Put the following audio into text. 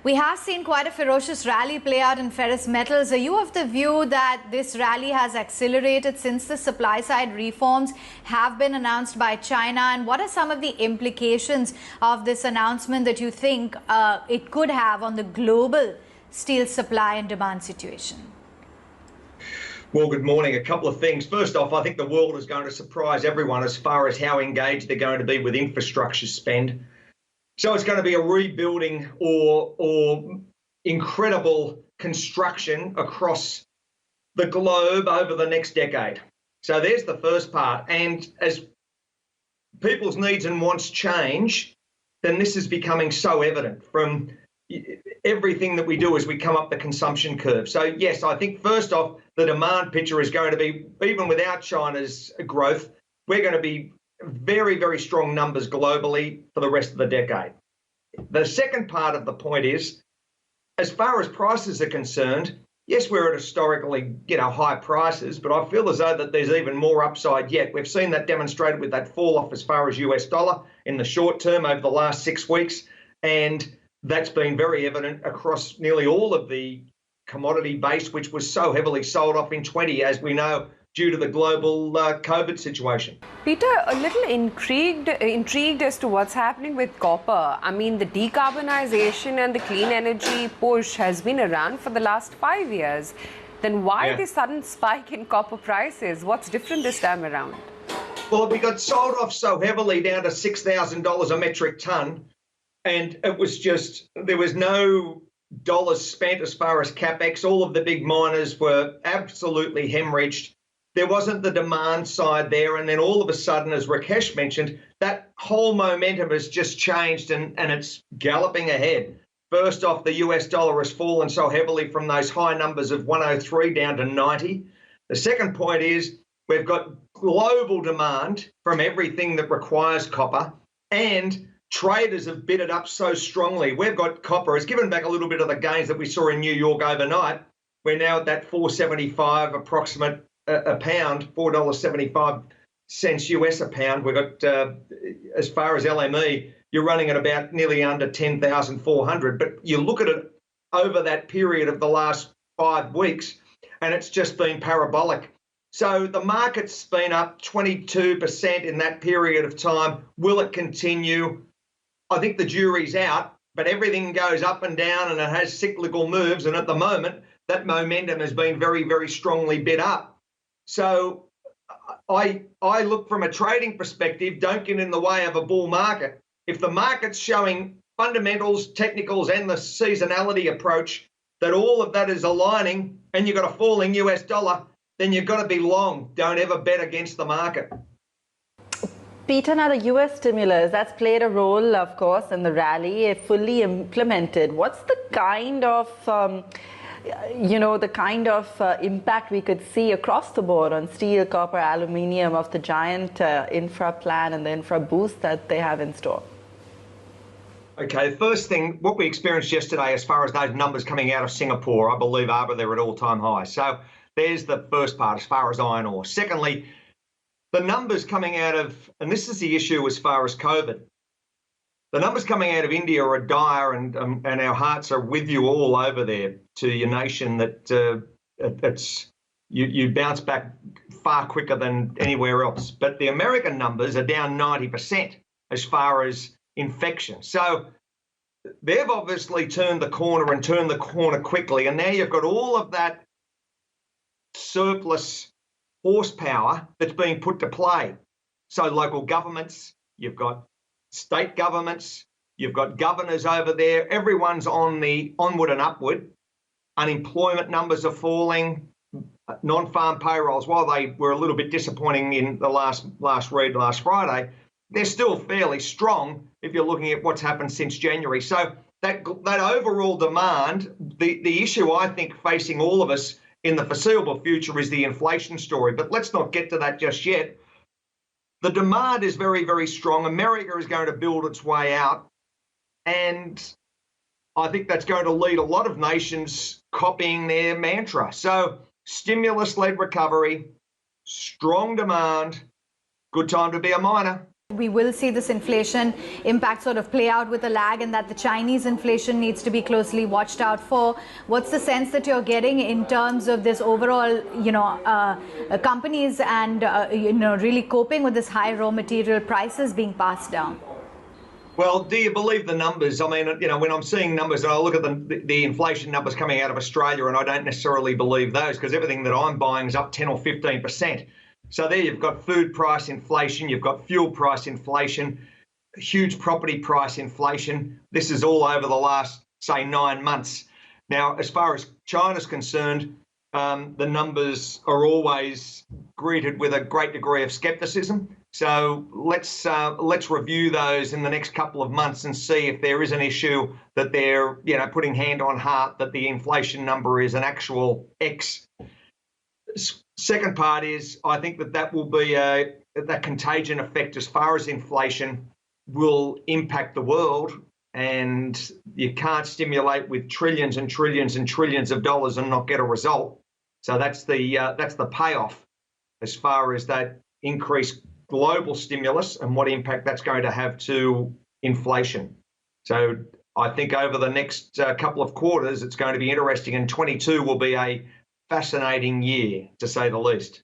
We have seen quite a ferocious rally play out in ferrous metals. Are you of the view that this rally has accelerated since the supply side reforms have been announced by China? And what are some of the implications of this announcement that you think it could have on the global steel supply and demand situation? Well, good morning. A couple of things. First off, I think the world is going to surprise everyone as far as how engaged they're going to be with infrastructure spend. So it's going to be a rebuilding or incredible construction across the globe over the next decade. So there's the first part. And as people's needs and wants change, then this is becoming so evident from everything that we do as we come up the consumption curve. So yes, I think first off, the demand picture is going to be, even without China's growth, we're going to be very, very strong numbers globally for the rest of the decade. The second part of the point is, as far as prices are concerned, yes, we're at historically, high prices, but I feel as though that there's even more upside yet. We've seen that demonstrated with that fall off as far as US dollar in the short term over the last 6 weeks. And that's been very evident across nearly all of the commodity base, which was so heavily sold off in 20, as we know, due to the global COVID situation. Peter, a little intrigued as to what's happening with copper. I mean, the decarbonization and the clean energy push has been around for the last 5 years. Then why the sudden spike in copper prices? What's different this time around? Well, we got sold off so heavily down to $6,000 a metric ton. And it was just, there was no dollars spent as far as CapEx. All of the big miners were absolutely hemorrhaged. There wasn't the demand side there. And then all of a sudden, as Rakesh mentioned, that whole momentum has just changed and it's galloping ahead. First off, the US dollar has fallen so heavily from those high numbers of 103 down to 90. The second point is we've got global demand from everything that requires copper, and traders have bid it up so strongly. We've got copper. It's given back a little bit of the gains that we saw in New York overnight. We're now at that $4.75 approximate a pound, $4.75 US a pound. We've got, as far as LME, you're running at about nearly under 10,400. But you look at it over that period of the last 5 weeks, and it's just been parabolic. So the market's been up 22% in that period of time. Will it continue? I think the jury's out, but everything goes up and down and it has cyclical moves. And at the moment, that momentum has been very, very strongly bid up. So I look from a trading perspective, don't get in the way of a bull market. If the market's showing fundamentals, technicals, and the seasonality approach, that all of that is aligning and you've got a falling US dollar, then you've got to be long. Don't ever bet against the market. Peter, now the US stimulus, that's played a role, of course, in the rally, if fully implemented. What's the kind of, impact we could see across the board on steel, copper, aluminium of the giant infra plan and the infra boost that they have in store? Okay, first thing, what we experienced yesterday as far as those numbers coming out of Singapore, I believe, Aabha, they're at all-time highs. So there's the first part as far as iron ore. Secondly, the numbers coming out of, and this is the issue as far as COVID, the numbers coming out of India are dire, and our hearts are with you all over there, to your nation, that you bounce back far quicker than anywhere else. But the American numbers are down 90% as far as infection. So they've obviously turned the corner and turned the corner quickly. And now you've got all of that surplus horsepower that's being put to play. So local governments, you've got state governments, you've got governors over there, everyone's on the onward and upward. Unemployment numbers are falling, non-farm payrolls, while they were a little bit disappointing in the last read last Friday, they're still fairly strong if you're looking at what's happened since January. So that overall demand, the issue I think facing all of us in the foreseeable future is the inflation story. But let's not get to that just yet. The demand is very, very strong. America is going to build its way out. And I think that's going to lead a lot of nations copying their mantra. So stimulus-led recovery, strong demand, good time to be a miner. We will see this inflation impact sort of play out with a lag, and that the Chinese inflation needs to be closely watched out for. What's the sense that you're getting in terms of this overall, companies and, really coping with this high raw material prices being passed down? Well, do you believe the numbers? I mean, when I'm seeing numbers, and I look at the inflation numbers coming out of Australia, and I don't necessarily believe those, because everything that I'm buying is up 10 or 15%. So there you've got food price inflation, you've got fuel price inflation, huge property price inflation. This is all over the last, say, 9 months. Now, as far as China's concerned, the numbers are always greeted with a great degree of skepticism. So let's review those in the next couple of months and see if there is an issue that they're putting hand on heart that the inflation number is an actual X. Second part is, I think that will be that contagion effect as far as inflation will impact the world, and you can't stimulate with trillions and trillions and trillions of dollars and not get a result. So that's the payoff as far as that increased global stimulus and what impact that's going to have to inflation. So I think over the next couple of quarters, it's going to be interesting, and 22 will be a fascinating year, to say the least.